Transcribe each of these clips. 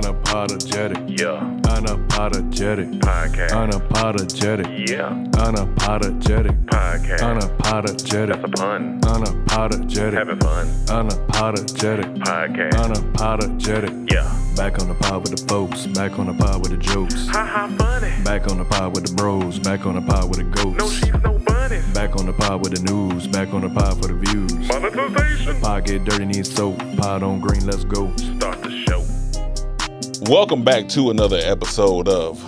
Unapologetic. Yeah. Unapologetic. Podcast. Unapologetic. Yeah. Unapologetic. Podcast. Unapologetic. That's a pun. Unapologetic. Having fun. Unapologetic. Podcast. Unapologetic. Yeah. Back on the pod with the folks. Back on the pod with the jokes. Ha ha funny. Back on the pod with the bros. Back on the pod with the ghosts. No sheep, no bunnies. Back on the pod with the news. Back on the pod for the views. Monetization. Pod get dirty, need soap. Pod on green, let's go. Start the show. Welcome back to another episode of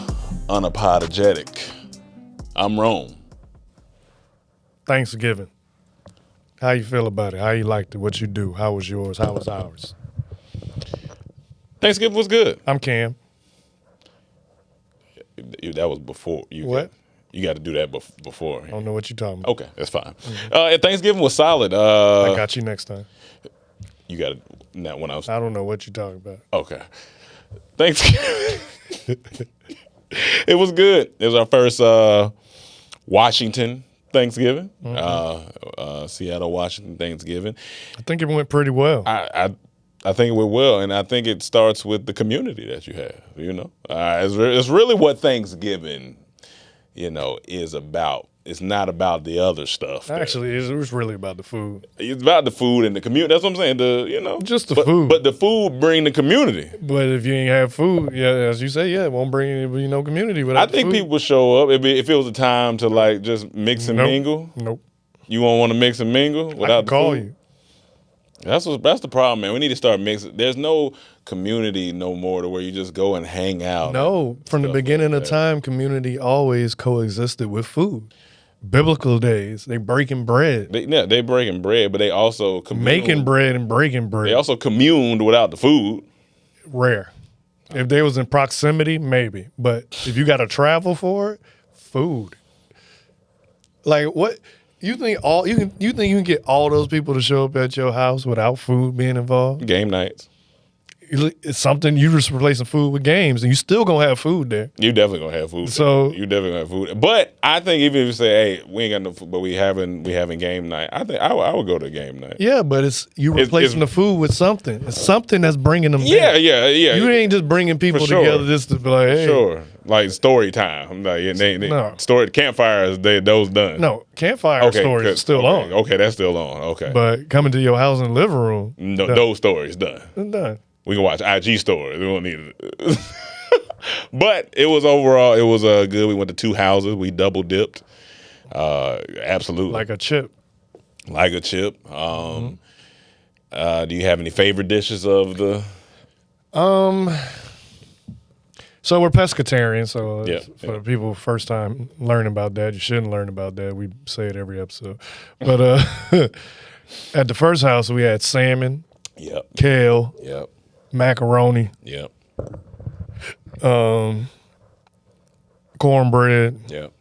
Unapodogetic. I'm Rome. Thanksgiving. How you feel about it? How you liked it? What you do? How was yours? How was ours? Thanksgiving was good. I'm Cam. That was before. What? You got to do that before. I don't know what you're talking about. Okay, that's fine. Thanksgiving was solid. I got you next time. You got it. Not when I was. I don't know what you're talking about. Okay. Thanksgiving. It was good. It was our first Washington Thanksgiving. Seattle, Washington Thanksgiving. I think it went pretty well. I think it went well, and I think it starts with the community that you have. You know, it's really what Thanksgiving, is about. It's not about the other stuff. Actually, it was really about the food. It's about the food and the community. That's what I'm saying. Just the food. But the food bring the community. But if you ain't have food, yeah, as you say, it won't bring any community without I think food. people would show up if it was a time to just mix and mingle. Nope. You won't want to mix and mingle without I can call the food? you. That's the problem, man. We need to start mixing. There's no community no more to where you just go and hang out. No, from the beginning of time, community always coexisted with food. Biblical days, they breaking bread. They breaking bread, but they also Making bread and breaking bread. They also communed without the food. Rare. If they was in proximity, maybe. But if you got to travel for it, food. Like what you think you can get all those people to show up at your house without food being involved? Game nights. It's something you just replacing food with games, and you still gonna have food there. You definitely gonna have food. So you definitely gonna have food. But I think even if you say, "Hey, we ain't got no food, but we having game night," I think I would go to game night. Yeah, but it's replacing the food with something. It's something that's bringing them. Yeah. You ain't just bringing people together just to be like, hey. Sure. Like story time. No. Story campfires. Those done. No, campfire stories are still on. Okay, that's still on. Okay. But coming to your house in the living room, no, those stories done. Done. We can watch IG stories. We don't need it. But it was good. We went to 2 houses. We double dipped. Absolutely. Like a chip. Do you have any favorite dishes of the? So we're pescatarian. So for Yeah. the people first time learning about that, you shouldn't learn about that. We say it every episode. But at the first house we had salmon, Yep. kale, Yep. macaroni, Yep. cornbread, Yep.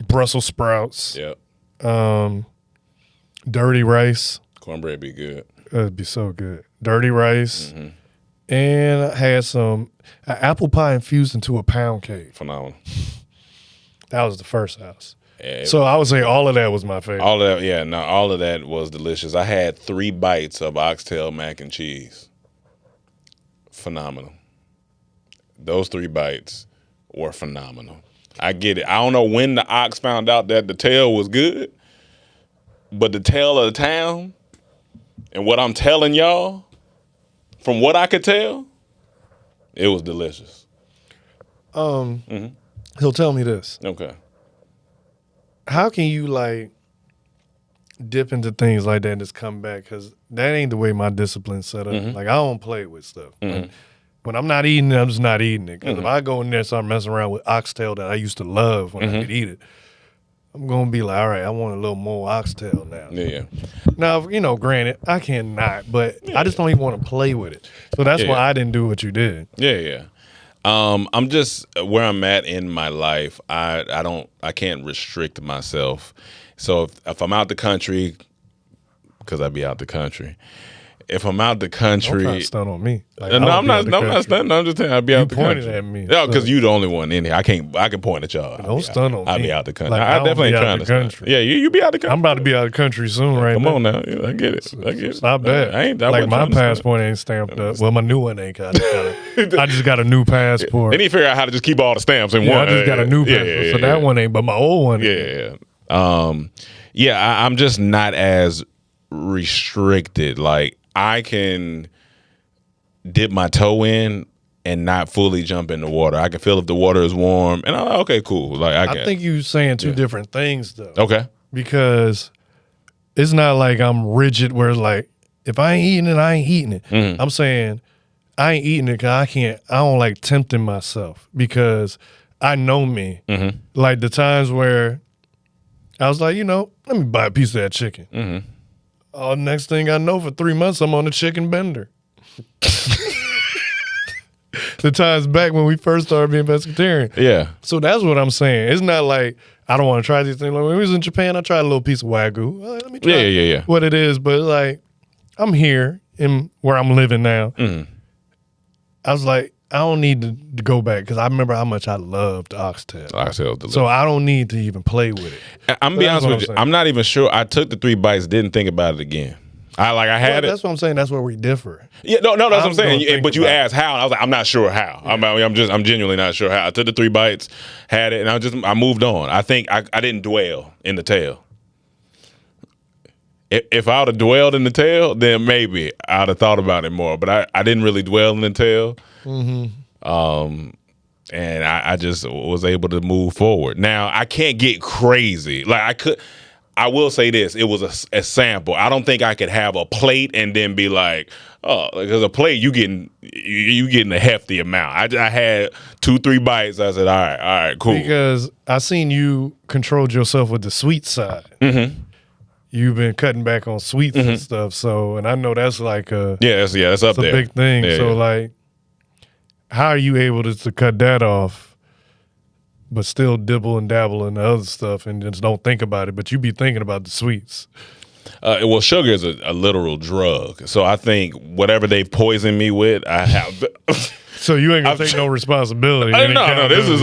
Brussels sprouts, Yep. dirty rice. Cornbread be good. It'd be so good. Dirty rice. Mm-hmm. And I had some apple pie infused into a pound cake. Phenomenal. That was the first house. Yeah, So I would say all of that was my favorite. all of that was delicious. I had 3 bites of oxtail mac and cheese. Phenomenal. Those 3 bites were phenomenal. I get it. I don't know when the ox found out that the tail was good, but the tail of the town and what I'm telling y'all, from what I could tell, it was delicious. He'll tell me this. Okay. How can you dip into things like that and just come back? Because that ain't the way my discipline's set up. Mm-hmm. Like I don't play with stuff. Like, when I'm not eating it, I'm just not eating it. Because if I go in there and start messing around with oxtail that I used to love when I could eat it, I'm going to be like, all right, I want a little more oxtail now. Yeah. Now, granted, I cannot, but I just don't even want to play with it. So that's why I didn't do what you did. Yeah. I'm just where I'm at in my life. I can't restrict myself. So if I'm out the country, because I be out the country, if I'm out the Don't try country, to stunt on me. Like, no, I I'm would be out not. the I'm not country. stunting. I'm just saying I'd be out the pointed country. at me, No, because so- you the only one in here. I can point at y'all. Don't stun on I'll me. be out the country. Like, I don't definitely be ain't out trying the to stunt. country. Yeah, you be out the country. I'm about to be out of the country soon, right Come now. on now. I get it. I get it. It's not bad. I like wasn't my trying to stunt. passport ain't stamped up. Well, my new one ain't. I just got a new passport. They need to figure out how to just keep all the stamps in Yeah, one. I just got a new passport, Yeah, so that one ain't. But my old one, Yeah. I'm just not as restricted. Like I can dip my toe in and not fully jump in the water. I can feel if the water is warm, and I'm like, okay, cool. Like I think you saying two different things though. okay. Because it's not like I'm rigid where it's like, if I ain't eating it, I ain't eating it. Mm-hmm. I'm saying I ain't eating it because I don't like tempting myself because I know me. Mm-hmm. Like the times where I was like, let me buy a piece of that chicken. Mm-hmm. Oh, next thing I know, for 3 months, I'm on a chicken bender. The times back when we first started being pescatarian. Yeah. So that's what I'm saying. It's not like I don't want to try these things. Like when we was in Japan, I tried a little piece of Wagyu. Let me try Yeah. what it is. But like, I'm here in where I'm living now. Mm-hmm. I was like, I don't need to go back because I remember how much I loved oxtail. So I don't need to even play with it. I'm So be that's honest what with you. I'm saying. I'm not even sure. I took the 3 bites, didn't think about it again. I had it. That's what I'm saying. That's where we differ. Yeah, no, that's what I'm I'm gonna saying. think But you about it. asked how, and I was like, I'm not sure how. I'm genuinely not sure how. I took the 3 bites, had it, and I moved on. I think I didn't dwell in the tail. If I would have dwelled in the tail, then maybe I'd have thought about it more. But I didn't really dwell in the tail. Mm-hmm. And I just was able to move forward. Now I can't get crazy. Like I will say this: it was a sample. I don't think I could have a plate and then be like, oh, because a plate you getting a hefty amount. I had 2-3 bites. I said, all right, cool. Because I seen you controlled yourself with the sweet side. Mm-hmm. You've been cutting back on sweets and stuff. So, and I know that's like that's up a there. big thing. Yeah, so, yeah. like, how are you able to cut that off, but still dibble and dabble in the other stuff and just don't think about it? But you be thinking about the sweets. Well, sugar is a literal drug. So I think whatever they've poisoned me with, I have. So you ain't gonna take no responsibility. No. This is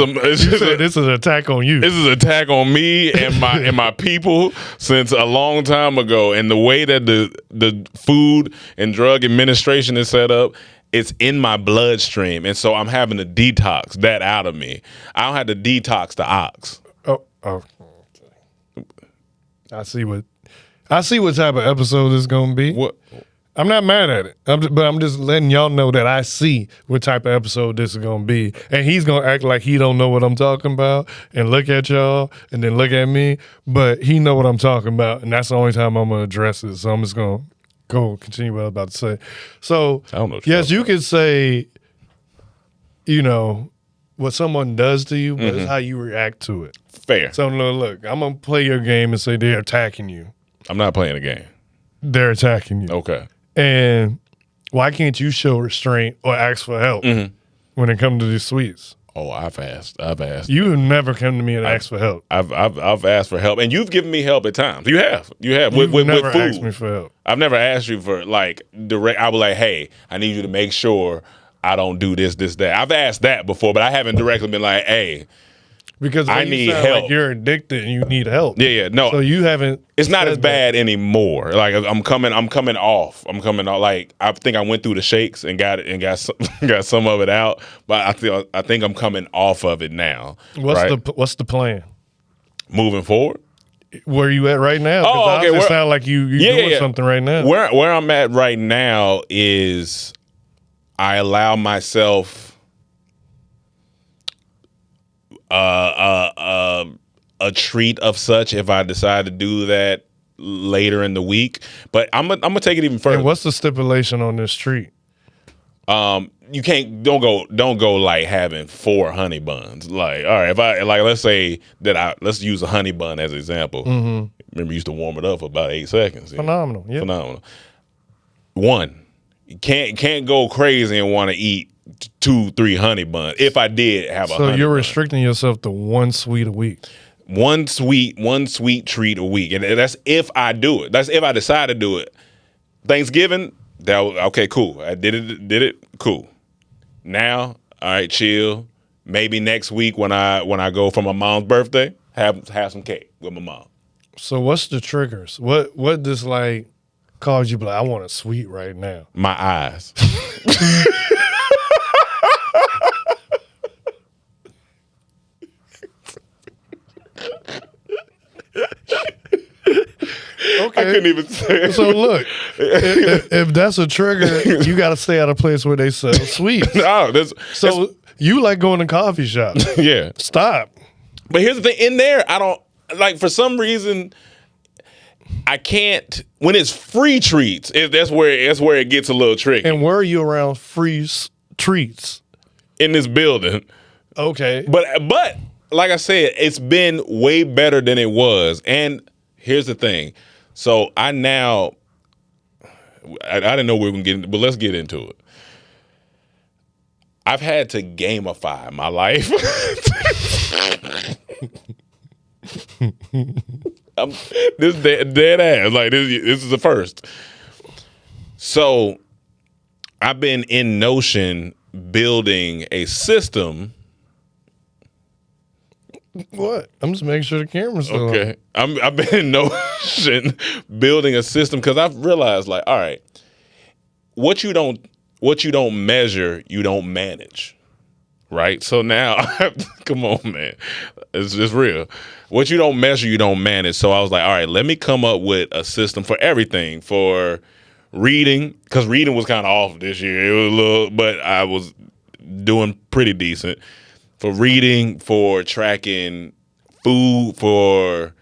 this is an attack on you. This is an attack on me and my people since a long time ago. And the way that the Food and Drug Administration is set up, it's in my bloodstream, and so I'm having to detox that out of me. I don't have to detox the ox. Oh. I see what type of episode this is gonna be. What? I'm not mad at it, but I'm just letting y'all know that I see what type of episode this is gonna be, and he's gonna act like he don't know what I'm talking about, and look at y'all, and then look at me, but he know what I'm talking about, and that's the only time I'm gonna address it. So I'm just gonna continue what I was about to say. So I don't know what you're yes, you could say, what someone does to you, but it's how you react to it. Fair. So look, I'm gonna play your game and say they're attacking you. I'm not playing a game. They're attacking you. Okay. And why can't you show restraint or ask for help when it comes to these sweets? Oh, I've asked. You never come to me and ask for help. I've asked for help, and you've given me help at times. You have You've with never food. asked me for help. I've never asked you for like direct. I was like, hey, I need you to make sure I don't do this, that. I've asked that before, but I haven't directly been like, hey, Because I you need sound help. Like you're addicted and you need help. Yeah, no. So you haven't. It's not said as bad anymore. Like I'm coming off. Like I think I went through the shakes and got some of it out, but I think I'm coming off of it now. What's the plan? Moving forward? Where you at right now? Oh, okay. It sound like you're doing something right now. Where I'm at right now is I allow myself a treat of such if I decide to do that later in the week. But I'm gonna take it even further. And what's the stipulation on this treat? You don't go like having 4 honey buns. Like, all right, if I like, let's say that let's use a honey bun as an example. Mm-hmm. Remember, you used to warm it up for about 8 seconds. Phenomenal. Yeah. Phenomenal. One, you can't go crazy and want to eat 2-3 honey buns. If I did have a honey So you're bun. restricting yourself to 1 sweet a week. One sweet treat a week, and that's if I do it. That's if I decide to do it. Thanksgiving, That was, okay, cool. I did it, cool. Now, all right, chill. Maybe next week when I go for my mom's birthday, have some cake with my mom. So what's the triggers? What does like cause you be like, I want a sweet right now? My eyes. Okay. I couldn't even say it. So look, if that's a trigger, you got to stay at a place where they sell sweets. No, So you like going to coffee shops? yeah. Stop. But here's the thing: in there, I don't like. For some reason, I can't. When it's free treats, that's where it gets a little tricky. And where are you around free treats? In this building, Okay. but like I said, it's been way better than it was. And here's the thing: so I didn't know we were gonna get into, but let's get into it. I've had to gamify my life. This dead ass. Like this is the first. So I've been in Notion building a system. What? I'm just making sure the camera's still on. Okay. I've been in Notion building a system because I've realized, like, all right, what you don't measure, you don't manage. Right? So now, come on, man. It's just real. What you don't measure, you don't manage. So I was like, all right, let me come up with a system for everything. For reading, because reading was kind of off this year. It was a little, but I was doing pretty decent. For reading, for tracking food, for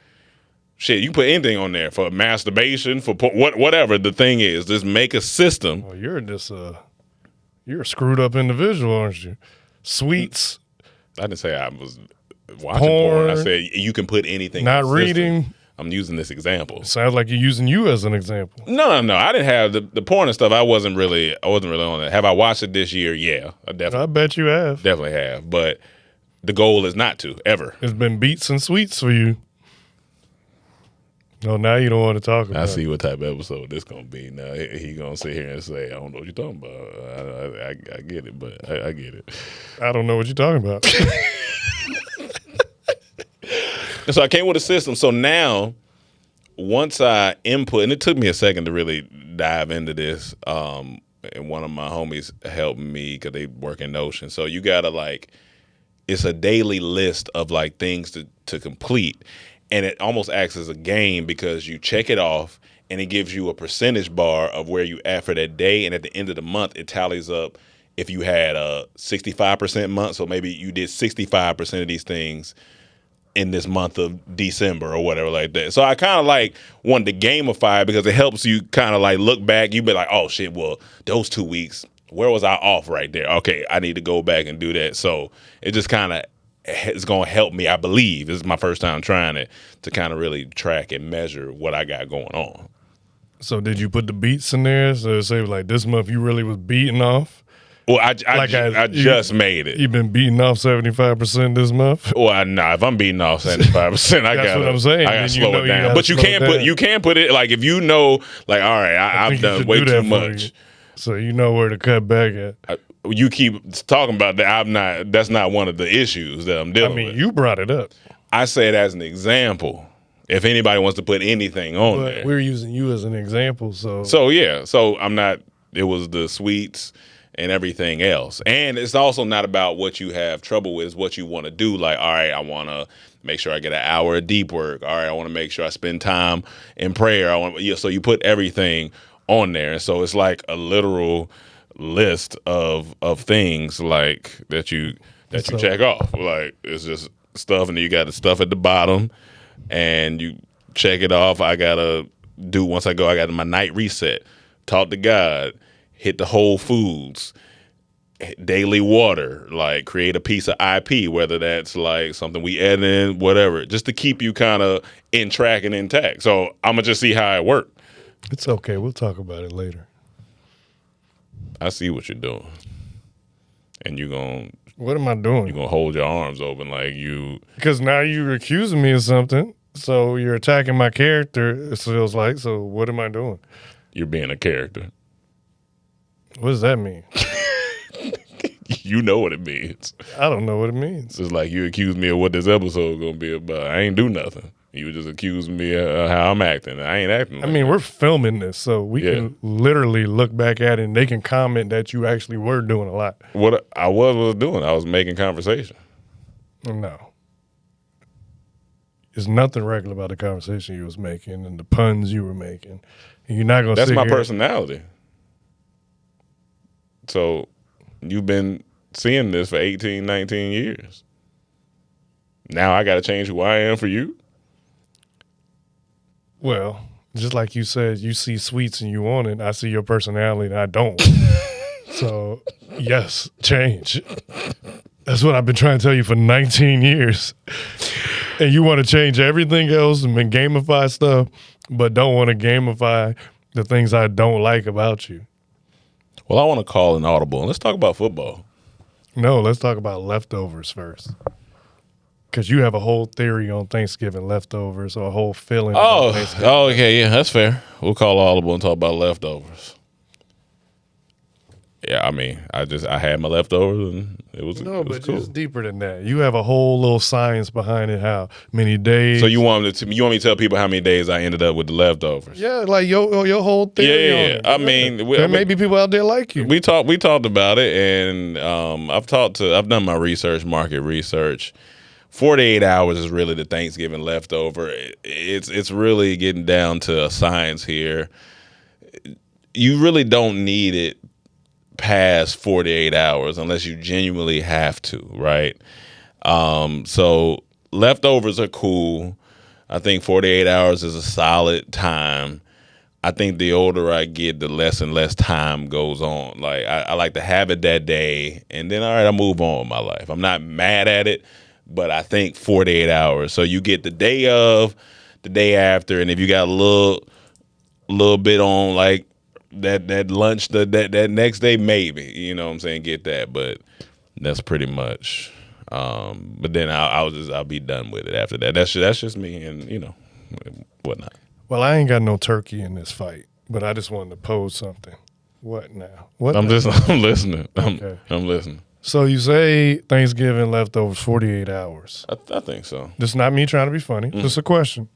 shit, you can put anything on there. For masturbation, for whatever the thing is. Just make a system. Well, you're a screwed up individual, aren't you? Sweets, I didn't say I was watching porn. I said you can put anything. not in the system. reading. I'm using this example. Sounds like you're using you as an example. No. I didn't have the porn and stuff. I wasn't really on it. Have I watched it this year? Yeah, I I bet you have. definitely have. But the goal is not to ever. It's been beats and sweets for you. No, now you don't want to talk about I it. see what type of episode this gonna be. Now he gonna sit here and say, "I don't know what you're talking about." I get it, but I get it. I don't know what you're talking about. So I came with a system. So now, once I input, and it took me a second to really dive into this. And one of my homies helped me because they work in Notion. So you gotta it's a daily list of things to complete. And it almost acts as a game because you check it off and it gives you a percentage bar of where you at for that day. And at the end of the month, it tallies up if you had a 65% month. So maybe you did 65% of these things in this month of December or whatever like that. So I kind of wanted to gamify it because it helps you kind of look back. You be like, oh shit, well, those 2 weeks, where was I off right there? Okay, I need to go back and do that. So it just kind of is going to help me, I believe. This is my first time trying it to kind of really track and measure what I got going on. So did you put the beats in there? So say this month you really was beating off? Well, I just made it. You've been beating off 75% this month? Well, if I'm beating off 75%, I got what I'm saying. I got to slow it down. But you can't put it if you know, all right, I've done way too much. So you know where to cut back at. You keep talking about that. That's not one of the issues that I'm dealing with. You brought it up. I say it as an example. If anybody wants to put anything on But there, we're using you as an example. So yeah. So I'm not. It was the sweets and everything else, and it's also not about what you have trouble with. It's what you want to do. All right, I want to make sure I get an hour of deep work. All right, I want to make sure I spend time in prayer. So you put everything on there, and so it's like a literal list of things that you check off. It's just stuff, and then you got the stuff at the bottom, and you check it off. I gotta do once I got my night reset, talk to God, hit the Whole Foods, daily water, create a piece of IP, whether that's something we add in, whatever, just to keep you kind of in track and intact. So I'm gonna just see how it works. It's okay. We'll talk about it later. I see what you're doing, and What am I doing? you're gonna hold your arms open Because now you're accusing me of something. So you're attacking my character. It feels like. So what am I doing? you're being a character. What does that mean? You know what it means. I don't know what it means. It's like you accused me of what this episode gonna be about. I ain't do nothing. You just accused me of how I'm acting. I ain't acting. I mean, we're filming this, so we can literally look back at it and they can comment that you actually were doing a lot. What I was doing, I was making conversation. No. There's nothing regular about the conversation you was making and the puns you were making. And you're not going to That's sit my here. personality. So you've been seeing this for 18, 19 years. Now I got to change who I am for you? Well, just like you said, you see sweets and you want it. I see your personality and I don't. So, yes, change. That's what I've been trying to tell you for 19 years. And you want to change everything else and gamify stuff, but don't want to gamify the things I don't like about you. Well, I want to call an audible. And let's talk about football. No, let's talk about leftovers first. Because you have a whole theory on Thanksgiving leftovers or a whole feeling about Thanksgiving. Oh, okay, yeah, that's fair. We'll call audible and talk about leftovers. Yeah, I mean, I had my leftovers and it was No, it was but cool. it's deeper than that. You have a whole little science behind it, how many days. So you want me to tell people how many days I ended up with the leftovers? Yeah, like your whole theory on it. I mean, there may be people out there like you. We talked about it, and I've done my research, market research. 48 hours is really the Thanksgiving leftover. It's really getting down to a science here. You really don't need it past 48 hours unless you genuinely have to, right? So leftovers are cool. I think 48 hours is a solid time. I think the older I get, the less and less time goes on. Like I like to have it that day, and then all right, I move on with my life. I'm not mad at it, but I think 48 hours. So you get the day of, the day after, and if you got a little bit on like that lunch that next day, maybe, you know what I'm saying, get that. But that's pretty much. But then I'll be done with it after that. That's just me, and you know, whatnot. Well, I ain't got no turkey in this fight, but I just wanted to pose something. What now? What? I'm listening. Okay. I'm listening. So you say Thanksgiving leftovers 48 hours. I think so. This is not me trying to be funny. This is a question.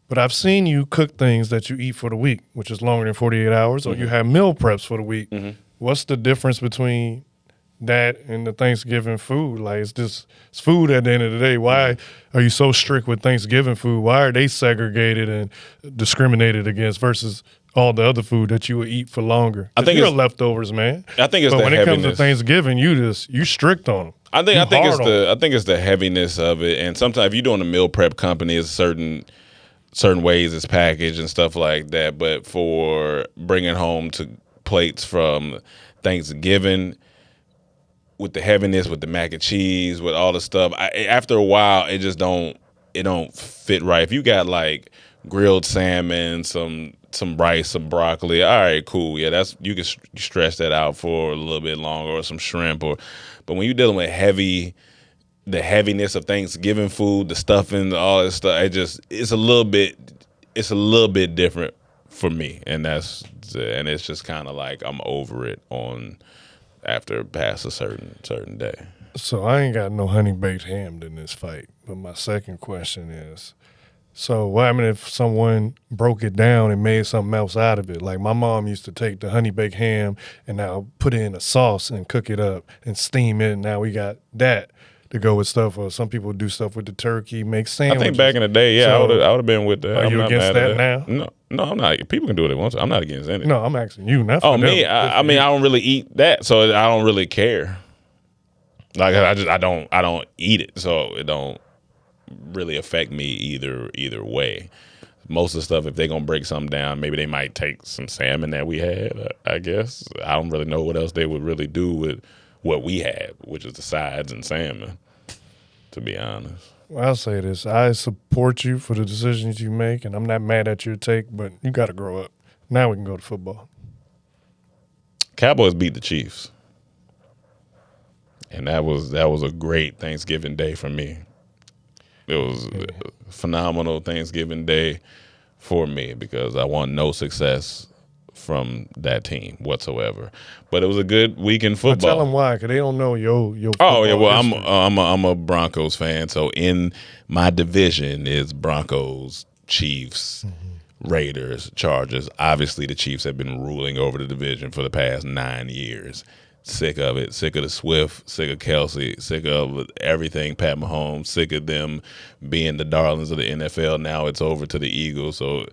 But I've seen you cook things that you eat for the week, which is longer than 48 hours, or you have meal preps for the week. What's the difference between that and the Thanksgiving food? Like, it's food at the end of the day. Why are you so strict with Thanksgiving food? Why are they segregated and discriminated against versus all the other food that you would eat for longer? I think you're it's leftovers, man. I think it's but the when it comes to heaviness. Thanksgiving, you strict on them. I think it's the heaviness of it, and sometimes if you're doing a meal prep company, it's certain ways it's packaged and stuff like that. But for bringing home to plates from Thanksgiving, with the heaviness, with the mac and cheese, with all the stuff, after a while, it don't fit right. If you got like grilled salmon, some rice, some broccoli, all right, cool, yeah, you can stretch that out for a little bit longer, or some shrimp, but when you're dealing with the heaviness of Thanksgiving food, the stuffing, all that stuff, it's a little bit different for me, and it's just kind of like I'm over it after past a certain day. So I ain't got no honey baked ham in this fight. But my second question is, so what happened if someone broke it down and made something else out of it? Like my mom used to take the honey baked ham and now put it in a sauce and cook it up and steam it. And now we got that to go with stuff. Or some people do stuff with the turkey, make sandwiches. I think back in the day, yeah, So, I would have been with that. are I'm you not against mad at that now? No, I'm not. People can do what they want to. I'm not against anything. No, I'm asking you. Not for Oh, them. me? I mean, I don't really eat that, so I don't really care. Like I don't eat it, so it don't really affect me either way. Most of the stuff, if they're gonna break something down, maybe they might take some salmon that we had. I guess I don't really know what else they would really do with what we had, which is the sides and salmon. To be honest, Well, I'll say this. I support you for the decisions you make, and I'm not mad at your take, but you got to grow up. Now we can go to football. Cowboys beat the Chiefs, and that was a great Thanksgiving day for me. It was a phenomenal Thanksgiving day for me because I want no success from that team whatsoever. But it was a good week in But football. tell them why, because they don't know your Oh yeah, football well history. I'm a Broncos fan, so in my division is Broncos, Chiefs, Raiders, Chargers. Obviously, the Chiefs have been ruling over the division for the past 9 years. Sick of it. Sick of the Swift. Sick of Kelsey. Sick of everything. Pat Mahomes. Sick of them being the darlings of the NFL. Now it's over to the Eagles. So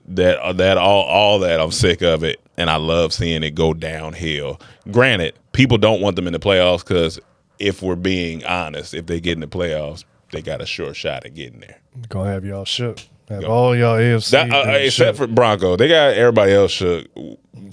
that all that I'm sick of it, and I love seeing it go downhill. Granted, people don't want them in the playoffs because if we're being honest, if they get in the playoffs, they got a sure shot at getting there. Gonna have y'all shook. Have all y'all AFC Except for Broncos, they got everybody else shook.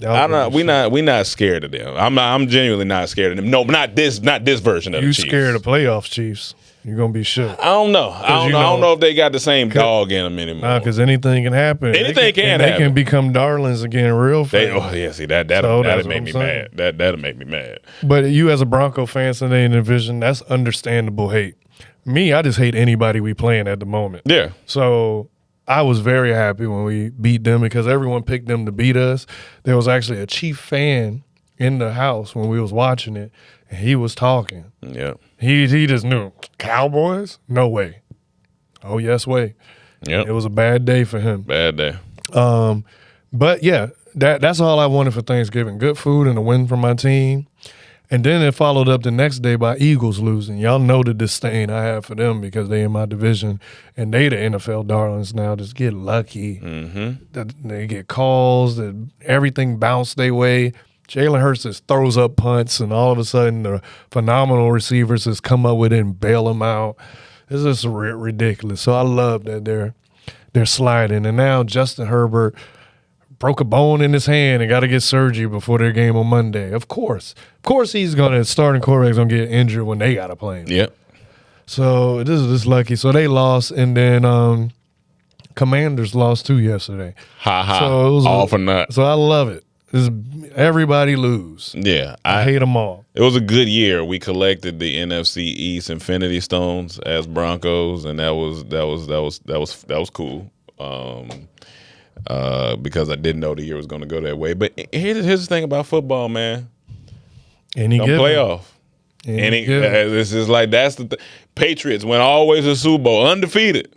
I'm not. We not scared of them. I'm genuinely not scared of them. No, not this version of you the Chiefs. scared of playoffs, Chiefs. You're gonna be shook. I don't know. I don't know if they got the same dog in them anymore. Because anything can happen. Anything can They happen. can become darlings again real fast. See that'll So that's make what me I'm saying. mad. That'll make me mad. But you as a Bronco fan today in the division, that's understandable hate. Me, I just hate anybody we playing at the moment. Yeah. So I was very happy when we beat them because everyone picked them to beat us. There was actually a Chief fan in the house when we was watching it, and he was talking. Yeah. He just knew. Cowboys? No way. Oh, yes way. Yep. It was a bad day for him. Bad day. But yeah, that's all I wanted for Thanksgiving. Good food and a win for my team. And then it followed up the next day by Eagles losing. Y'all know the disdain I have for them because they in my division and they the NFL darlings now. Just get lucky. That they get calls, that everything bounced their way. Jalen Hurts just throws up punts and all of a sudden the phenomenal receivers just come up with it and bail them out. It's just ridiculous. So I love that they're sliding. And now Justin Herbert broke a bone in his hand and got to get surgery before their game on Monday. Of course he's starting quarterback's going to get injured when they got to play him. Yep. So this is just lucky. So they lost, and then Commanders lost too yesterday. Ha ha. So it was all for naught. So I love it. Everybody lose. Yeah. I hate them all. It was a good year. We collected the NFC East Infinity Stones as Broncos, and that was cool. Because I didn't know the year was going to go that way. But here's the thing about football, man. Any Don't given. play off. This is like that's the Patriots went always to the Super Bowl undefeated.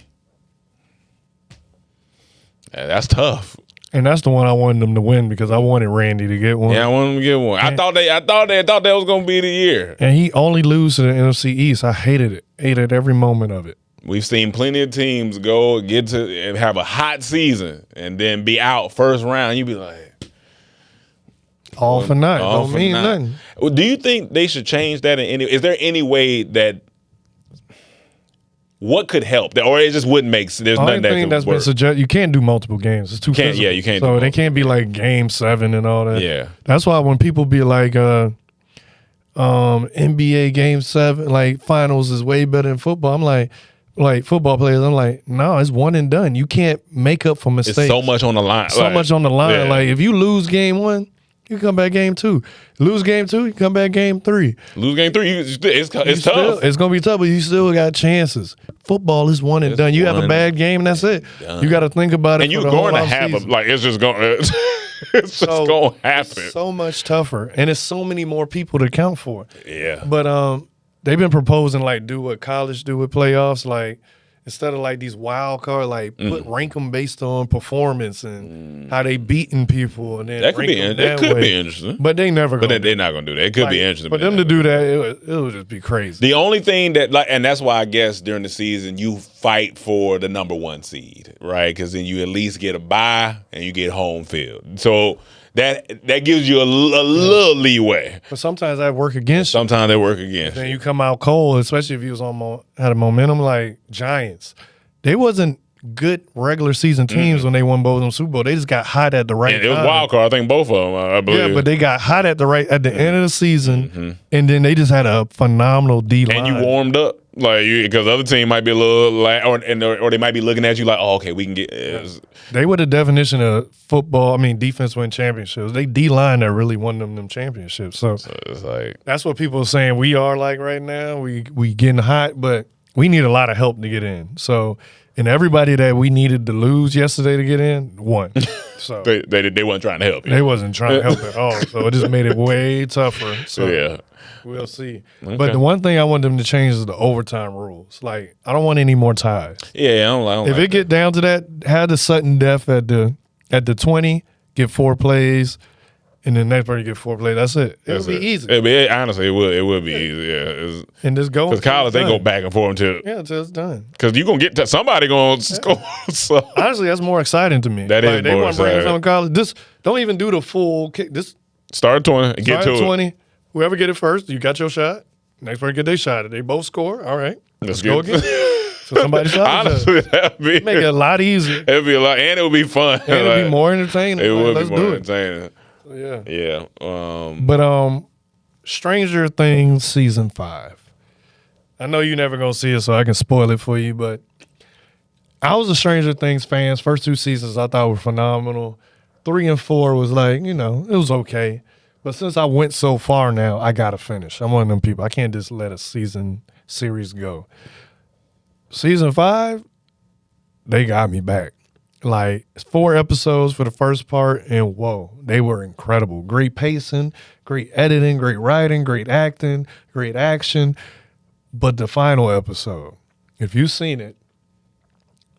That's tough. And that's the one I wanted them to win because I wanted Randy to get one. Yeah, I wanted them to get one. I thought that was going to be the year. And he only lose to the NFC East. I hated it. Hated every moment of it. We've seen plenty of teams get to and have a hot season and then be out first round. You be like, all for naught. all Don't for mean naught. nothing. Well, do you think they should change that? Is there any way that what could help? Or it just wouldn't make sense? There's Only nothing that thing could that's been work. suggested, you can't do multiple games. It's too physical. Yeah, you can't. So do they multiple. can't be like Game 7 and all that. Yeah. That's why when people be like, NBA Game 7, like finals is way better than football. I'm like football players, I'm like, no, it's one and done. You can't make up for mistakes. It's so much on the line. So much on the line. Yeah. Like if you lose game 1, you come back game 2. Lose game 2, you come back game 3. Lose game 3, it's tough. It's gonna be tough, but you still got chances. Football is one and done. You have a bad game, and that's it. Done. You got to think about it. And for you're the whole going to have offseason. it's just going. It's just going to happen. So much tougher, and it's so many more people to count for. Yeah. But they've been proposing like do what college do with playoffs, like instead of like these wild card, like rank them based on performance and how they beating people, and then That could rank be. them That that could way. be interesting. But they never. But they're not going to do that. It could be interesting. For them to do that, it would just be crazy. The only thing that, and that's why I guess during the season you fight for the number 1 seed, right? Because then you at least get a bye and you get home field. So that gives you a little leeway. But sometimes that work against you. Sometimes they work against Then you. you come out cold, especially if you was had a momentum like Giants. They wasn't good regular season teams when they won both of them Super Bowl. They just got hot at the right And time. it was wild card. I think both of them. I believe. Yeah, but they got hot at the end of the season, and then they just had a phenomenal D line. and you warmed up because the other team might be a little or they might be looking at you like, oh, okay, we can get. They were the definition of football. I mean, defense win championships. They D line that really won them championships. So It's like that's what people are saying we are like right now. We getting hot, but we need a lot of help to get in. So, and everybody that we needed to lose yesterday to get in won. So They weren't trying to help you. they wasn't trying to help at all. So it just made it way tougher. So Yeah. we'll see. Okay. But the one thing I want them to change is the overtime rules. Like, I don't want any more ties. Yeah, I don't If like it get down to that, have the sudden death at the 20, get 4 plays, and the next person get 4 plays. That's it. It'll be easy. Honestly, it would be easy. Yeah, And just go. because college they go back and forth until until it's done. because you gonna get to somebody gonna score. So Honestly, that's more exciting to me. That is they more want to bring exciting. some college. This don't even do the full kick. This start at 20 and get start to at it. 20. Whoever get it first, you got your shot. Next person get their shot. If they both score, all right. Let's go again. So somebody shot. Honestly, that'd be Make it a lot easier. it'd be a lot, and it would be fun. And it'll be more entertaining. It would Let's be more do it. entertaining. Yeah. Yeah. But Stranger Things season 5. I know you're never gonna see it, so I can spoil it for you. But I was a Stranger Things fan. First 2 seasons I thought were phenomenal. 3 and 4 was like, it was okay. But since I went so far now, I gotta finish. I'm one of them people. I can't just let a series go. Season 5, they got me back. Like 4 episodes for the first part, and whoa, they were incredible. Great pacing, great editing, great writing, great acting, great action. But the final episode, if you've seen it,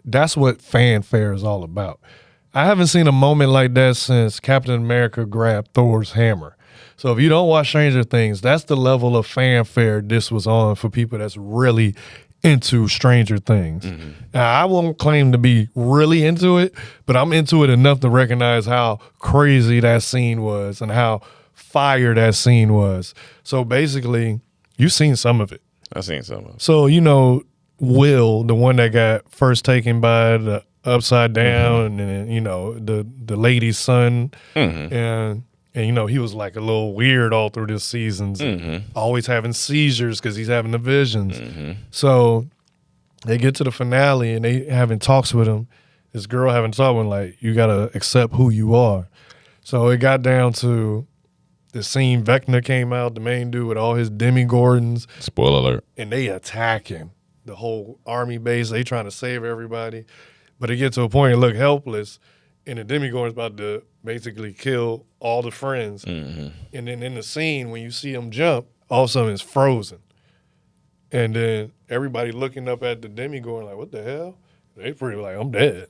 that's what fanfare is all about. I haven't seen a moment like that since Captain America grabbed Thor's hammer. So if you don't watch Stranger Things, that's the level of fanfare this was on for people that's really into Stranger Things. Now, I won't claim to be really into it, but I'm into it enough to recognize how crazy that scene was and how fire that scene was. So basically, you've seen some of it. I've seen some of it. So, Will, the one that got first taken by the upside down, and then, the lady's son, and he was like a little weird all through this season, always having seizures because he's having the visions. So they get to the finale and they having talks with him. This girl having talks with him like, you gotta accept who you are. So it got down to the scene. Vecna came out, the main dude with all his demigorgons, Spoiler alert. and they attacking the whole army base. They trying to save everybody, but it gets to a point it look helpless, and the demigorgon's about to basically kill all the friends. And then in the scene when you see him jump, all of a sudden it's frozen, and then everybody looking up at the demigorgon like, what the hell? They pretty like, I'm dead.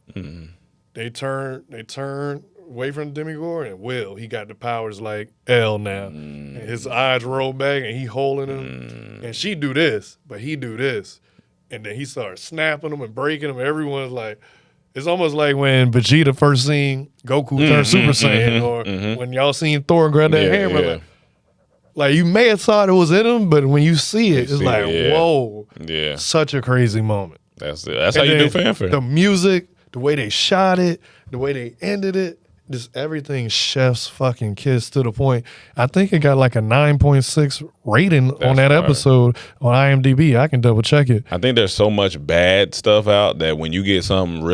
They turn away from the demigorgon, and Will, he got the powers like L now, and his eyes roll back and he holding them, and she do this, but he do this. And then he started snapping them and breaking them. Everyone's like, it's almost like when Vegeta first seen Goku turn Super Saiyan, or when y'all seen Thor grab that hammer. Yeah. Like, you may have thought it was in him, but when you see it, it's see like, it, yeah. whoa. Yeah. Such a crazy moment. That's it. That's how you do fanfare. The music, the way they shot it, the way they ended it, just everything chef's fucking kiss to the point. I think it got like a 9.6 rating on that fire. episode on IMDb. I can double check it. I think there's so much bad stuff out that when you get something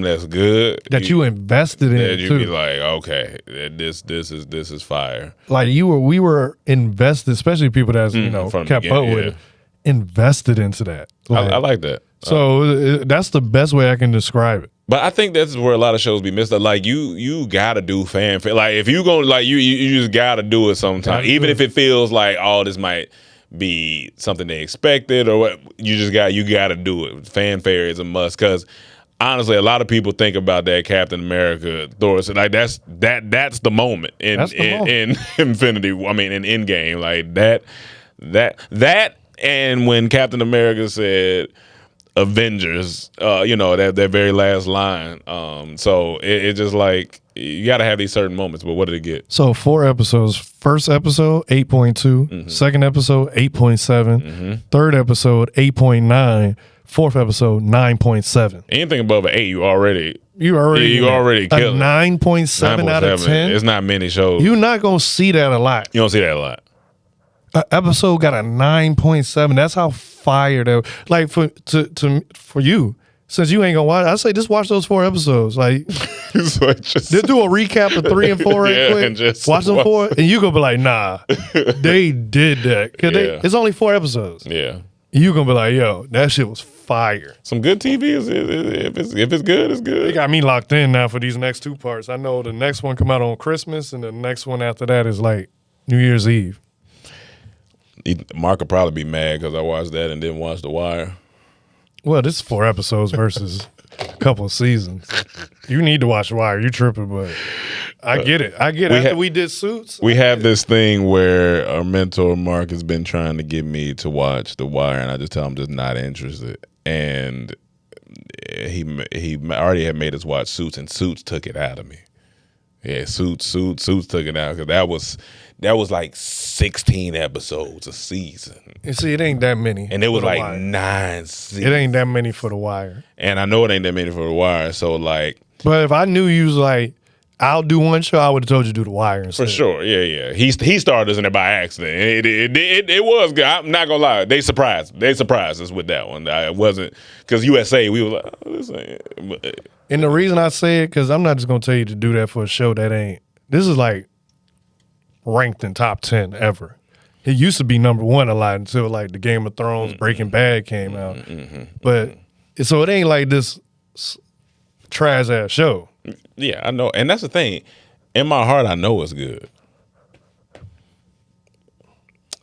that's good, That you invested in that it you too. be like, okay, this is fire. Like we were invested, especially people that's from the kept up beginning, with yeah. it, invested into that. I like that. So that's the best way I can describe it. But I think that's where a lot of shows be missed. Like you gotta do fanfare. Like if you gonna you just gotta do it sometime, even if it feels like this might be something they expected or what. You gotta do it. Fanfare is a must because honestly, a lot of people think about that Captain America Thor. So like that's the moment in Infinity. I mean in Endgame, like that and when Captain America said Avengers, that very last line. So it just like you got to have these certain moments. But what did it get? So 4 episodes. First episode 8.2. Second episode 8.7. Third episode 8.9. Fourth episode 9.7. Anything above an 8, you already a killed it. 9.7 out of 10. It's not many shows. You're not gonna see that a lot. You don't see that a lot. An episode got a 9.7. That's how fire that. Like for you, since you ain't gonna watch, I say just watch those 4 episodes. Like, So just do a recap of 3 and 4 right quick. and just watch them 4, and you gonna be like, nah, they did that. 'Cause Yeah. it's only 4 episodes. yeah. You gonna be like, yo, that shit was fire. Some good TV is if it's good, it's They good. got me locked in now for these next 2 parts. I know the next one come out on Christmas, and the next one after that is like New Year's Eve. Mark will probably be mad because I watched that and didn't watch The Wire. Well, this is 4 episodes versus a couple of seasons. You need to watch The Wire. You tripping, but I get it. After we did Suits, We have this thing where our mentor Mark has been trying to get me to watch The Wire, and I just tell him I'm just not interested. And he already had made us watch Suits, and Suits took it out of me. Yeah, Suits took it out because that was like 16 episodes a season, and see, it ain't that many, and it was for The like Wire. 9 seasons. It ain't that many for The Wire. And I know it ain't that many for The Wire, so like. But if I knew you was like, I'll do one show, I would have told you to do The Wire instead. For sure, yeah. He started us in it by accident. It was good. I'm not gonna lie. They surprised us with that one. It wasn't because USA. We were like, oh, this ain't. And the reason I say it, because I'm not just gonna tell you to do that for a show that ain't. This is like ranked in top 10 ever. It used to be number 1 a lot until like the Game of Thrones, Breaking Bad came out. But so it ain't like this trash ass show. Yeah, I know, and that's the thing. In my heart, I know it's good.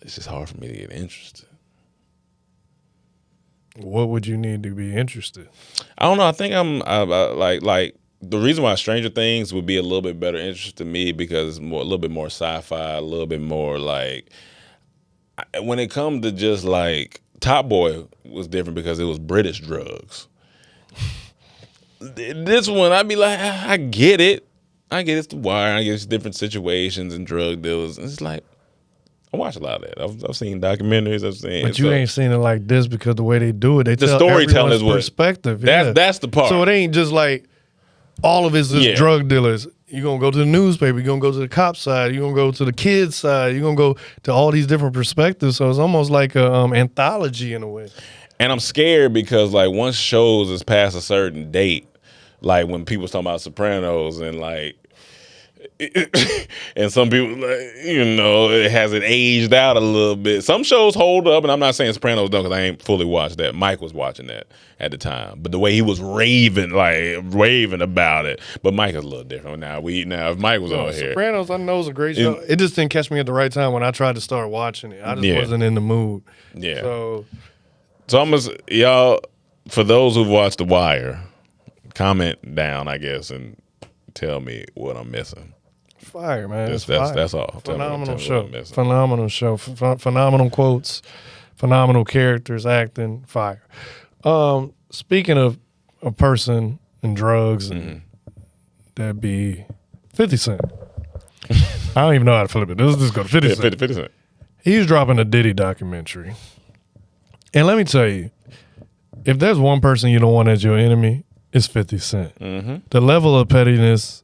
It's just hard for me to get interested. What would you need to be interested? I don't know. I think I'm like the reason why Stranger Things would be a little bit better interest to me because it's a little bit more sci-fi, a little bit more like when it comes to just like Top Boy was different because it was British drugs. This one, I'd be like, I get it. It's The Wire. I get it's different situations and drug dealers. It's like, I watch a lot of that. I've seen documentaries. But you ain't seen it like this because the way they do it, they The tell storytelling everyone's is what- perspective. That's the part. So it ain't just like all of it's just drug dealers. You're going to go to the newspaper. You're going to go to the cop side. You're going to go to the kids side. You're going to go to all these different perspectives. So it's almost like a anthology in a way. And I'm scared because like once shows is past a certain date, like when people's talking about Sopranos and like, and some people like, it hasn't aged out a little bit. Some shows hold up, and I'm not saying Sopranos don't because I ain't fully watched that. Mike was watching that at the time, but the way he was raving about it. But Mike is a little different now. If Mike was on here, Sopranos, I know is a great show. It just didn't catch me at the right time when I tried to start watching it. I just wasn't in the mood. Yeah. So almost y'all, for those who've watched The Wire, comment down, I guess, and tell me what I'm missing. Fire, man. That's all. Phenomenal tell me what I'm missing. Phenomenal show. Phenomenal quotes. Phenomenal characters, acting. Fire. Speaking of a person and drugs, and that'd be 50 Cent. I don't even know how to flip it. Let's just go to 50 Cent. 50 Cent. He's dropping a Diddy documentary. And let me tell you, if there's one person you don't want as your enemy, it's 50 Cent. The level of pettiness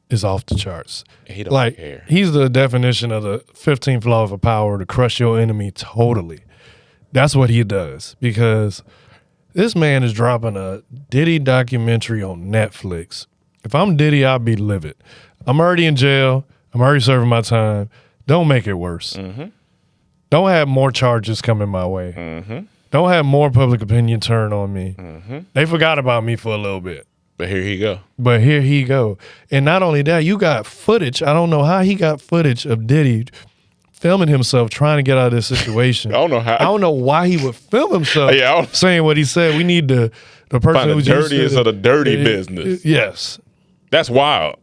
is off the charts. He don't care. He's the definition of the 15th law of power to crush your enemy totally. That's what he does because this man is dropping a Diddy documentary on Netflix. If I'm Diddy, I'll be livid. I'm already in jail. I'm already serving my time. Don't make it worse. Don't have more charges coming my way. Don't have more public opinion turn on me. They forgot about me for a little bit. But here he go. And not only that, you got footage. I don't know how he got footage of Diddy filming himself trying to get out of this situation. I don't know how. I don't know why he would film himself Yeah, saying what he said. We need the person Find the who's used to dirtiest of the dirty business. Yes. That's wild.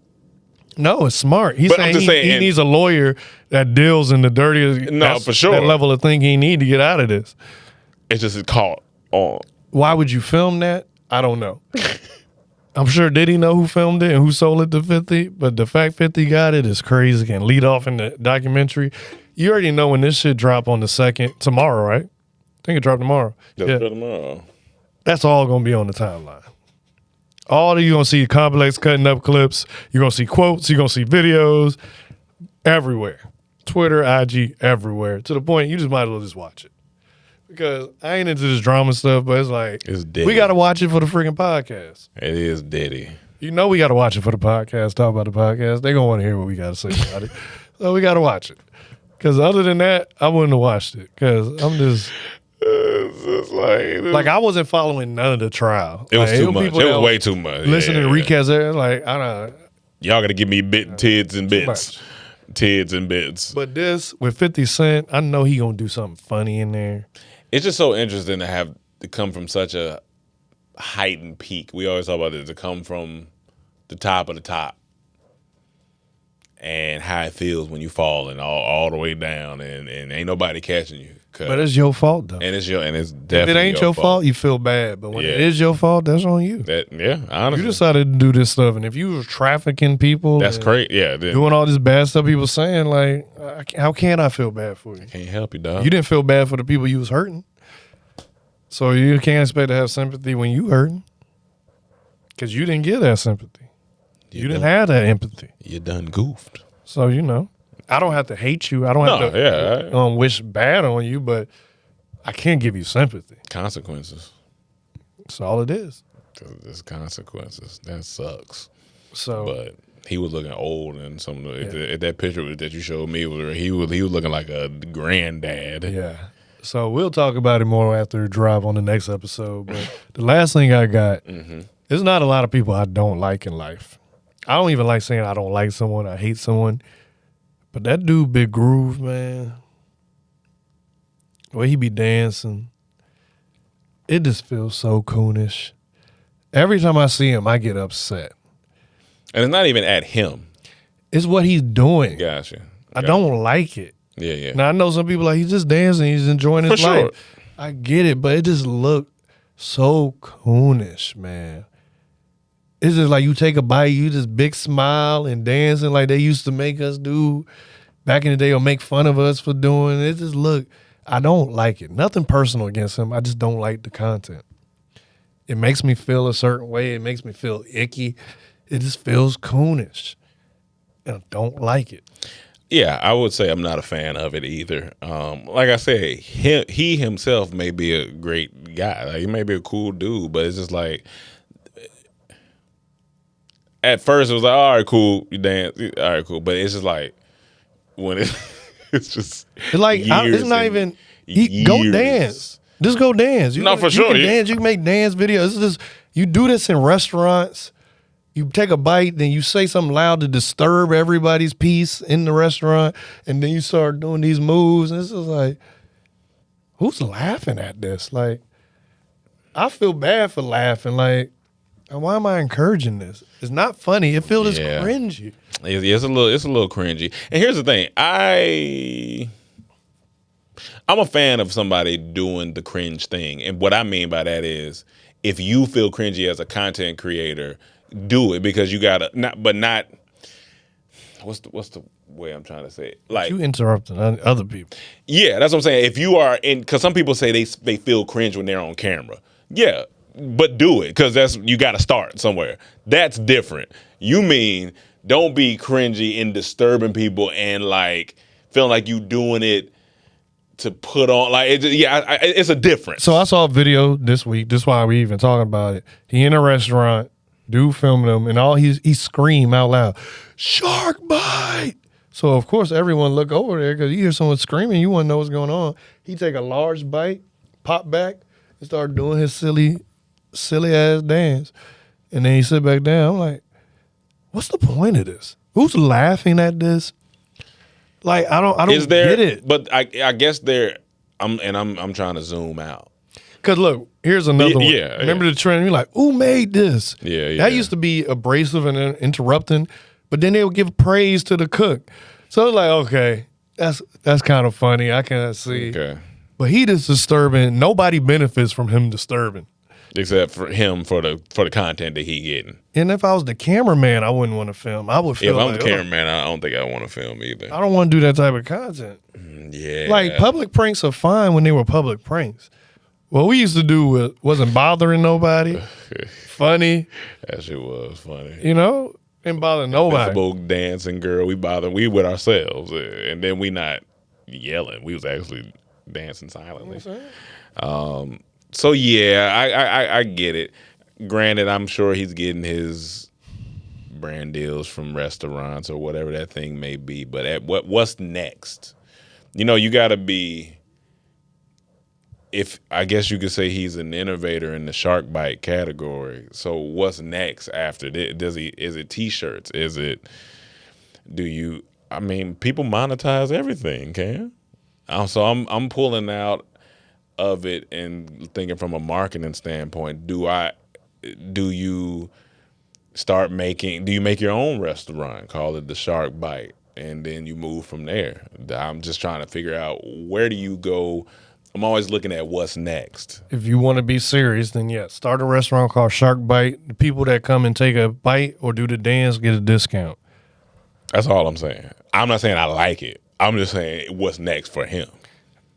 No, it's smart. He's But I'm saying just he saying- needs a lawyer that deals in the dirtiest. No, for sure. That level of thing he need to get out of this. It's just caught on. Why would you film that? I don't know. I'm sure did he know who filmed it and who sold it to 50? But the fact 50 got it is crazy. And lead off in the documentary. You already know when this shit drop on the 2nd, tomorrow, right? I think it dropped tomorrow. Tomorrow. That's all going to be on the timeline. All you're going to see complex cutting up clips. You're going to see quotes. You're going to see videos everywhere. Twitter, IG, everywhere. To the point you just might as well just watch it. Because I ain't into this drama stuff, but it's like, It's Diddy. we got to watch it for the freaking podcast. It is Diddy. You know we got to watch it for the podcast, talk about the podcast. They going to want to hear what we got to say about it. So we got to watch it. Because other than that, I wouldn't have watched it. Because I'm just, It's just Like I wasn't following none of the trial. it was Like, too were much. people It that was way too much. Listening to Yeah. recaps there, like I don't. Y'all got to give me tids and bits. much. Tids and bits. But this with 50 Cent, I know he gonna do something funny in there. It's just so interesting to come from such a heightened peak. We always talk about it, to come from the top of the top and how it feels when you fall and all the way down and ain't nobody catching you. But it's your fault though. and it's If definitely it ain't your fault, you feel bad. But when it Yeah. is your fault, that's on you. Honestly. You decided to do this stuff, and if you were trafficking people, That's and crazy. Yeah. Then doing all this bad stuff people saying, like, how can I feel bad for you? can't help you, dog. You didn't feel bad for the people you was hurting, so you can't expect to have sympathy when you hurting, because you didn't get that sympathy. You didn't have that empathy. You done goofed. So I don't have to hate you. I don't have to wish bad on you, but I can't give you sympathy. Consequences. That's all it is. There's consequences. That sucks. So But he was looking old, and that picture that you showed me, he was looking like a granddad. yeah. So we'll talk about it more after the drive on the next episode. But the last thing I got, there's not a lot of people I don't like in life. I don't even like saying I don't like someone, I hate someone. But that dude, Big Groove, man, the way he be dancing, it just feels so coonish. Every time I see him, I get upset. And it's not even at him. It's what he's doing. Gotcha. I don't like it. Yeah. Now, I know some people like, he's just dancing, he's enjoying his For life. sure. I get it, but it just looked so coonish, man. It's just like you take a bite, you just big smile and dancing like they used to make us do back in the day, or make fun of us for doing it. Just look, I don't like it. Nothing personal against him. I just don't like the content. It makes me feel a certain way. It makes me feel icky. It just feels coonish. And I don't like it. Yeah, I would say I'm not a fan of it either. Like I said, he himself may be a great guy. Like, he may be a cool dude, but it's just like, at first it was like, all right, cool, you dance, all right, cool. But it's just like, when it's just It's like, it's not even, go years. dance. Just go dance. For sure. You can dance. You can make dance videos. It's just, you do this in restaurants. You take a bite, then you say something loud to disturb everybody's peace in the restaurant, and then you start doing these moves. And it's just like, who's laughing at this? Like, I feel bad for laughing. Like, why am I encouraging this? It's not funny. It feels just cringy. It's a little cringy. And here's the thing, I'm a fan of somebody doing the cringe thing, and what I mean by that is, if you feel cringy as a content creator, do it, because you gotta not. What's the way I'm trying to say it? Like, You interrupting other people. yeah, that's what I'm saying. If you are in, because some people say they feel cringe when they're on camera. Yeah, but do it, because you got to start somewhere. That's different. You mean don't be cringy and disturbing people and like feeling like you doing it to put on, like, it's a difference. So I saw a video this week. This is why we even talking about it. He in a restaurant, dude filming him, and he scream out loud, "Shark bite!" So of course everyone look over there because you hear someone screaming, you want to know what's going on. He take a large bite, pop back, and start doing his silly ass dance, and then he sit back down. I'm like, what's the point of this? Who's laughing at this? Like, I don't get it. But I guess I'm trying to zoom out. Because look, here's another one. Yeah, Remember the trend? You're like, who made this? Yeah. That used to be abrasive and interrupting, but then they would give praise to the cook. So it's like, okay, that's kind of funny. I can see. Okay. But he just disturbing. Nobody benefits from him disturbing. Except for him, for the content that he getting. And if I was the cameraman, I wouldn't want to film. I would feel If I'm like, the cameraman, I don't think I want to film either. I don't want to do that type of content. Yeah. Like, public pranks are fine when they were public pranks. What we used to do wasn't bothering nobody. Funny. That shit was funny. You know? Didn't bother nobody. Visible dancing girl, we with ourselves, and then we not yelling. We was actually dancing silently. So yeah, I get it. Granted, I'm sure he's getting his brand deals from restaurants or whatever that thing may be. But what's next? You know, you got to be if I guess you could say he's an innovator in the shark bite category. So what's next after this? Is it T-shirts? I mean, people monetize everything, Cam. So I'm pulling out of it and thinking from a marketing standpoint. Do you make your own restaurant, call it the Shark Bite, and then you move from there? I'm just trying to figure out, where do you go? I'm always looking at what's next. If you want to be serious, then yeah, start a restaurant called Shark Bite. The people that come and take a bite or do the dance get a discount. That's all I'm saying. I'm not saying I like it. I'm just saying what's next for him.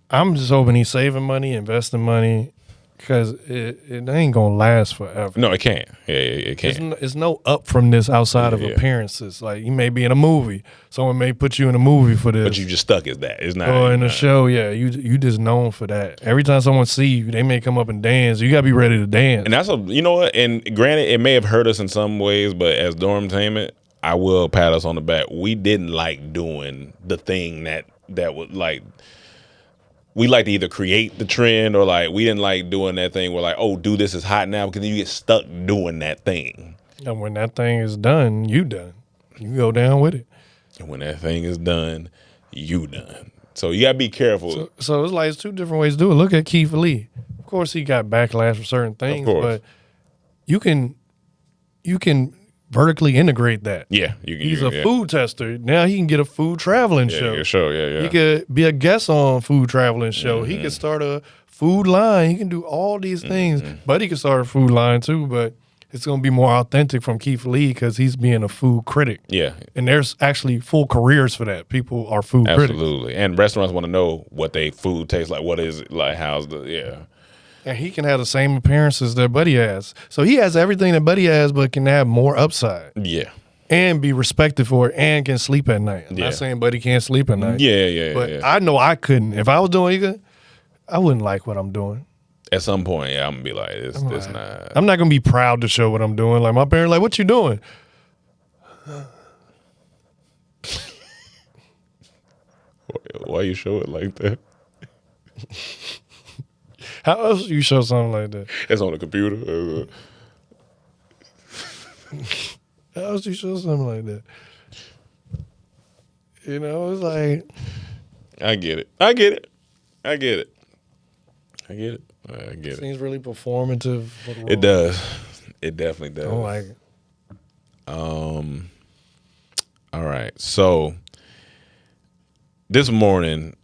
I'm just hoping he's saving money, investing money, because it ain't going to last forever. No, it can't. Yeah, it can't. It's no up from this outside of appearances. Like, you may be in a movie. Someone may put you in a movie for this. But you just stuck as that. It's not. Or in a show, yeah. You just known for that. Every time someone see you, they may come up and dance. You got to be ready to dance. And that's you know what? And granted, it may have hurt us in some ways, but as Dormtainment, I will pat us on the back. We didn't like doing the thing that would like. We like to either create the trend, or like we didn't like doing that thing where like, oh, do this is hot now, because then you get stuck doing that thing. And when that thing is done, you done. You go down with it. And when that thing is done, you done. So you gotta be careful. So it's like, it's two different ways to do it. Look at Keith Lee. Of course, he got backlash for certain things, but you can vertically integrate that. Yeah, he's a food tester. Now he can get a food traveling show. Yeah. He could be a guest on food traveling show. He could start a food line. He can do all these things. But he could start a food line too. But it's going to be more authentic from Keith Lee because he's being a food critic. Yeah. And there's actually full careers for that. People are food critics. Absolutely. And restaurants want to know what they food tastes like. What is it like? How's And he can have the same appearances that Buddy has. So he has everything that Buddy has, but can have more upside. Yeah. And be respected for it, and can sleep at night. I'm not saying Buddy can't sleep at night. But I know I couldn't. If I was doing it, I wouldn't like what I'm doing. At some point, I'm going to be like, it's not. I'm not going to be proud to show what I'm doing. Like, my parents like, what you doing? Why you show it like that? How else do you show something like that? It's on the computer. How else do you show something like that? You know, it's like... I get it. Seems really performative. It does. It definitely does. I don't like it. All right. So this morning,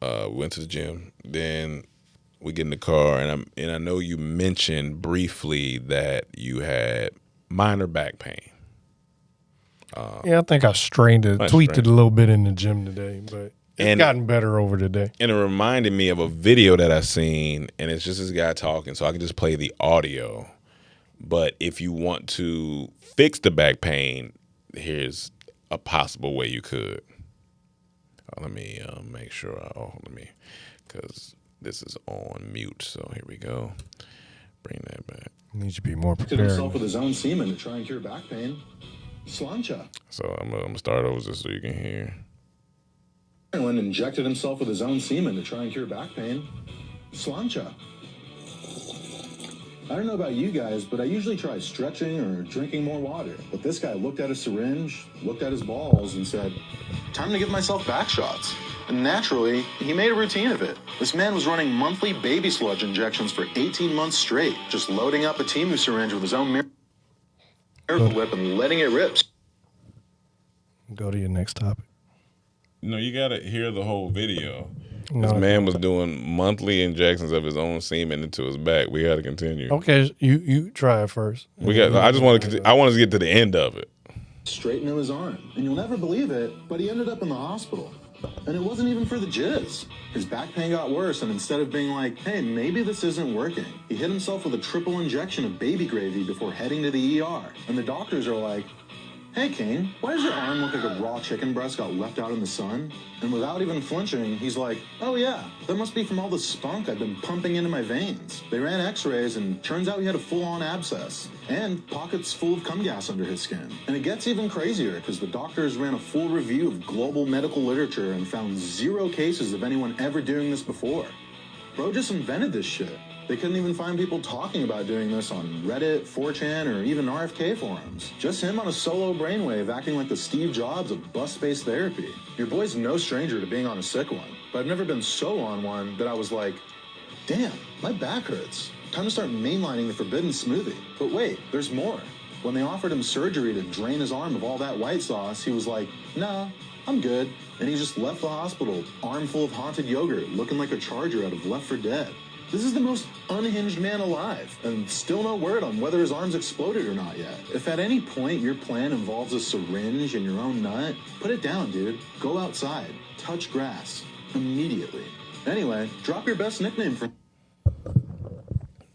went to the gym. Then we get in the car, and I know you mentioned briefly that you had minor back pain. I think I tweaked it a little bit in the gym today, but it's gotten better over the day. And it reminded me of a video that I seen, and it's just this guy talking, so I can just play the audio. But if you want to fix the back pain, here's a possible way you could. Let me make sure. Because this is on mute. So here we go. Bring that back. Needs to be more prepared. Himself with his own semen to try and cure back pain. Slancha. So I'm gonna start over just so you can hear. Everyone injected himself with his own semen to try and cure back pain. Slancha. I don't know about you guys, but I usually try stretching or drinking more water. But this guy looked at his syringe, looked at his balls, and said, time to give myself back shots. And naturally, he made a routine of it. This man was running monthly baby sludge injections for 18 months straight, just loading up a Timu syringe with his own miracle whip and letting it rip. Go to your next topic. No, you gotta hear the whole video. No, this man was doing monthly injections of his own semen into his back. We gotta continue. Okay, you try it first. I just want to. I want to get to the end of it. Straight into his arm, and you'll never believe it, but he ended up in the hospital. And it wasn't even for the jizz. His back pain got worse, and instead of being like, hey, maybe this isn't working, he hit himself with a triple injection of baby gravy before heading to the ER. And the doctors are like, hey, Kane, why does your arm look like a raw chicken breast got left out in the sun? And without even flinching, he's like, oh yeah, that must be from all the spunk I've been pumping into my veins. They ran x-rays, and turns out he had a full-on abscess and pockets full of cum gas under his skin. And it gets even crazier because the doctors ran a full review of global medical literature and found 0 cases of anyone ever doing this before. Bro just invented this shit. They couldn't even find people talking about doing this on Reddit, 4chan, or even RFK forums. Just him on a solo brainwave acting like the Steve Jobs of bus-based therapy. Your boy's no stranger to being on a sick one, but I've never been so on one that I was like, damn, my back hurts. Time to start mainlining the forbidden smoothie. But wait, there's more. When they offered him surgery to drain his arm of all that white sauce, he was like, nah, I'm good. And he just left the hospital, arm full of haunted yogurt, looking like a charger out of Left 4 Dead. This is the most unhinged man alive, and still no word on whether his arm's exploded or not yet. If at any point your plan involves a syringe and your own nut, put it down, dude. Go outside. Touch grass. Immediately. Anyway, drop your best nickname for...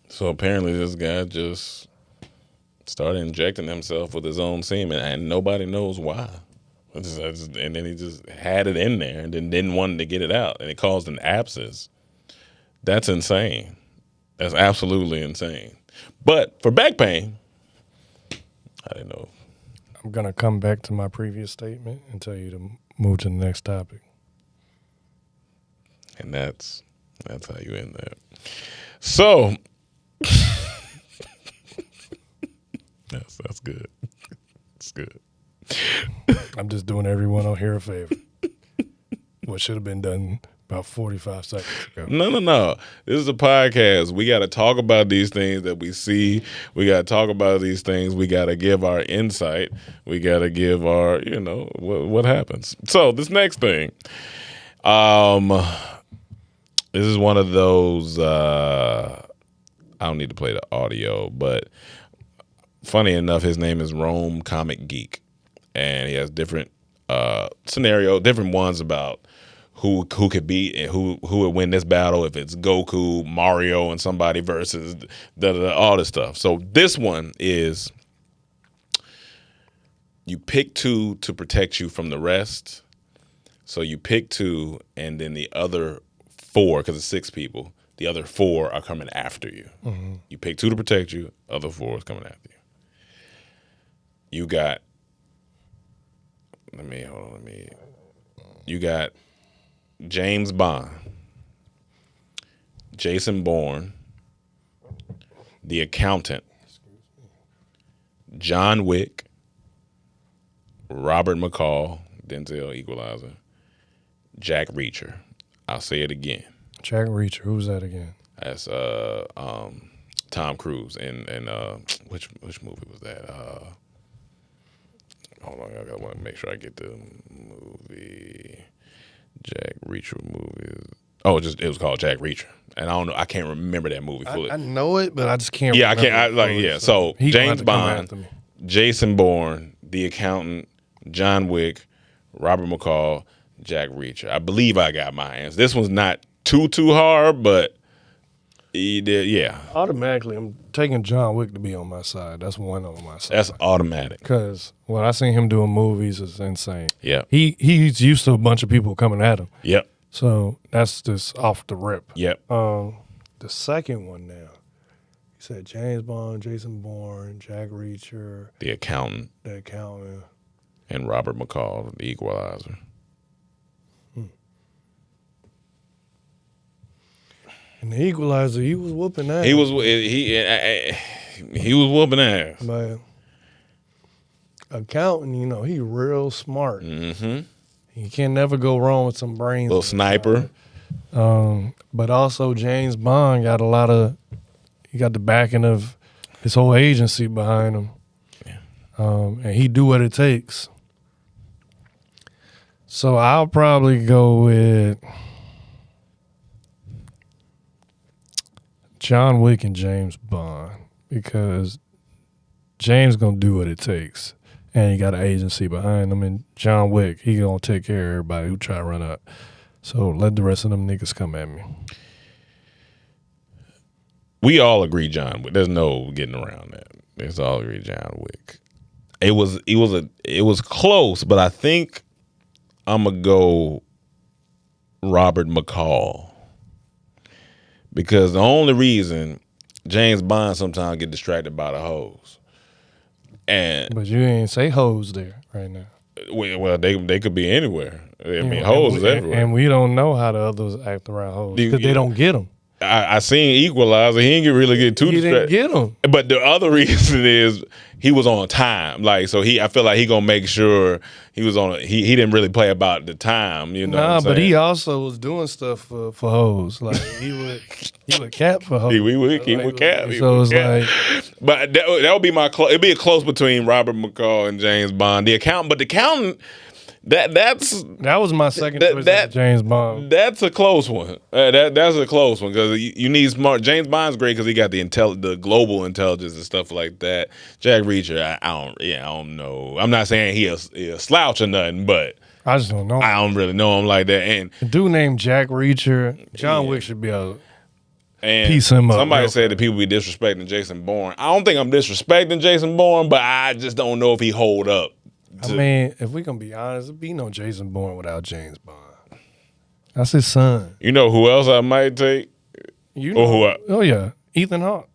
So apparently this guy just started injecting himself with his own semen, and nobody knows why. And then he just had it in there and then didn't want to get it out, and it caused an abscess. That's insane. That's absolutely insane. But for back pain, I didn't know. I'm going to come back to my previous statement and tell you to move to the next topic. And that's how you end that. So that's good. It's good. I'm just doing everyone on here a favor. What should have been done about 45 seconds ago. No. This is a podcast. We got to talk about these things that we see. We got to talk about these things. We got to give our insight. We got to give our, what happens. So this next thing, this is one of those, I don't need to play the audio, but funny enough, his name is Rome Comic Geek. And he has different scenarios, different ones about who could beat and who would win this battle, if it's Goku, Mario, and somebody versus all this stuff. So this one is you pick two to protect you from the rest. So you pick two, and then the other four, because it's 6 people, the other 4 are coming after you. Mm-hmm. You pick 2 to protect you, other 4 is coming after you. You got, you got James Bond, Jason Bourne, The Accountant, John Wick, Robert McCall, Denzel Equalizer, Jack Reacher. I'll say it again. Jack Reacher, who's that again? That's Tom Cruise in which movie was that? Hold on, I want to make sure I get the movie. Jack Reacher movie. Oh, it was called Jack Reacher, and I can't remember that movie fully. I know it, but I just can't. Yeah, remember I can't. So James Bond, Jason Bourne, The Accountant, John Wick, Robert McCall, Jack Reacher. I believe I got my answer. This one's not too hard, but he did. Yeah. Automatically, I'm taking John Wick to be on my side. That's one on my side. That's automatic. Because what I seen him doing movies is insane. Yeah. He's used to a bunch of people coming at him. Yep. So that's just off the rip. Yep. The second one now. He said James Bond, Jason Bourne, Jack Reacher, The Accountant, and Robert McCall, The Equalizer. And The Equalizer, he was whooping ass. He was whooping ass. But Accountant, he real smart. Mm-hmm. You can never go wrong with some brains. Little sniper. But also James Bond got he got the backing of his whole agency behind him. Yeah. And he do what it takes. So I'll probably go with John Wick and James Bond, because James gonna do what it takes, and he got an agency behind him. And John Wick, he gonna take care of everybody who try to run up. So let the rest of them niggas come at me. We all agree John Wick. There's no getting around that. There's all agree John Wick. It was close, but I think I'm gonna go Robert McCall. Because the only reason James Bond sometimes get distracted by the hoes. But you ain't say hoes there right now. Well, they could be anywhere. I mean, hoes is everywhere. And we don't know how the others act around hoes because they don't get them. I seen Equalizer. He didn't really get too He didn't distracted. get him. But the other reason is he was on time. Like, so I feel like he gonna make sure he was on. He didn't really play about the time. You know. Nah, what I'm but saying? he also was doing stuff for hoes. Like he would cap for hoes. He would cap. So it's like, But that would be my. It'd be a close between Robert McCall and James Bond. The accountant. that was my second choice of James Bond. That's a close one. That's a close one because you need smart. James Bond's great because he got the global intelligence and stuff like that. Jack Reacher, I don't know. I'm not saying he a slouch or nothing, but I just don't know. I don't really know him like that. And A dude named Jack Reacher, John Wick should be able and piece him up. somebody real said that people be disrespecting Jason Bourne. I don't think I'm disrespecting Jason Bourne, but I just don't know if he hold up. I mean, if we gonna be honest, it'd be no Jason Bourne without James Bond. That's his son. You know who else I might take? You Or know, who oh yeah, Ethan Hawke.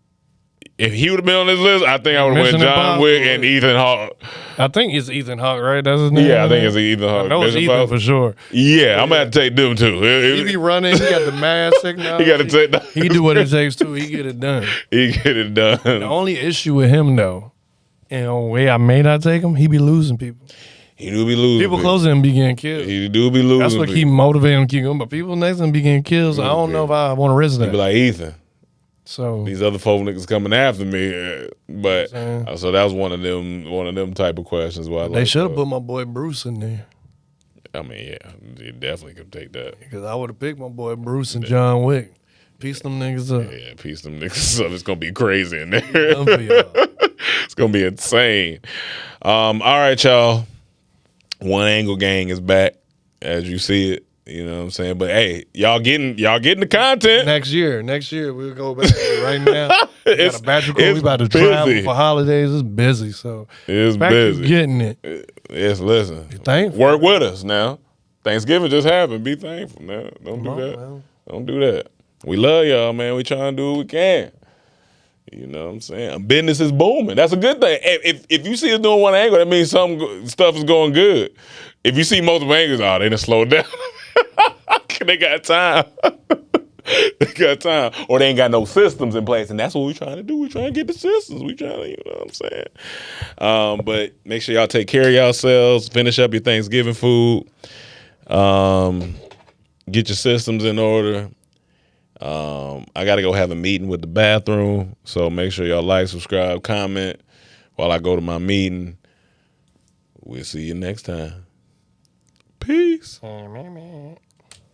If he would have been on this list, I think I would have went Mission John Wick Impossible. and Ethan Hawke. I think it's Ethan Hawke, right? That's his name. Yeah, I think it's Ethan Hawke. I know it's Mission Ethan Impossible. for sure. Yeah, I'm gonna have to take them too. He be running. He got the mask signal. He got to take that. He do what it takes too. He get it done. He get it The done. only issue with him though, and the way I may not take him, he be losing people. He do be losing. People close to him be getting killed. He do be losing. That's what keep motivating him to keep going. But people next to him be getting killed. So I don't know if I want to risk He that. be like Ethan. So These other folk niggas coming after me, but saying? so that was one of them type of questions. Why they should have put my boy Bruce in there I mean, yeah, you definitely could take that. because I would have picked my boy Bruce and John Wick. Piece them niggas up. Yeah, piece them niggas up. It's gonna be crazy in there. Done for y'all. It's gonna be insane. All right, y'all. One Angle Gang is back as you see it. You know what I'm saying? But hey, y'all getting the content. Next year we'll go back. Right now, we got a bachelor. We it's about to busy. travel for holidays. It's busy, so It's back to busy. getting it. Yes, listen. thankful. Work with us now. Thanksgiving just happened. Be thankful now. Don't do on, that. man. Don't do that. We love y'all, man. We trying to do what we can. You know what I'm saying? Business is booming. That's a good thing. If you see us doing One Angle, that means stuff is going good. If you see multiple angles, they done slowed down. They got time. They got time. Or they ain't got no systems in place. And that's what we trying to do. We trying to get the systems. We trying to, you know what I'm saying? But make sure y'all take care of yourselves. Finish up your Thanksgiving food. Get your systems in order. I got to go have a meeting with the bathroom. So make sure y'all like, subscribe, comment while I go to my meeting. We'll see you next time. Peace.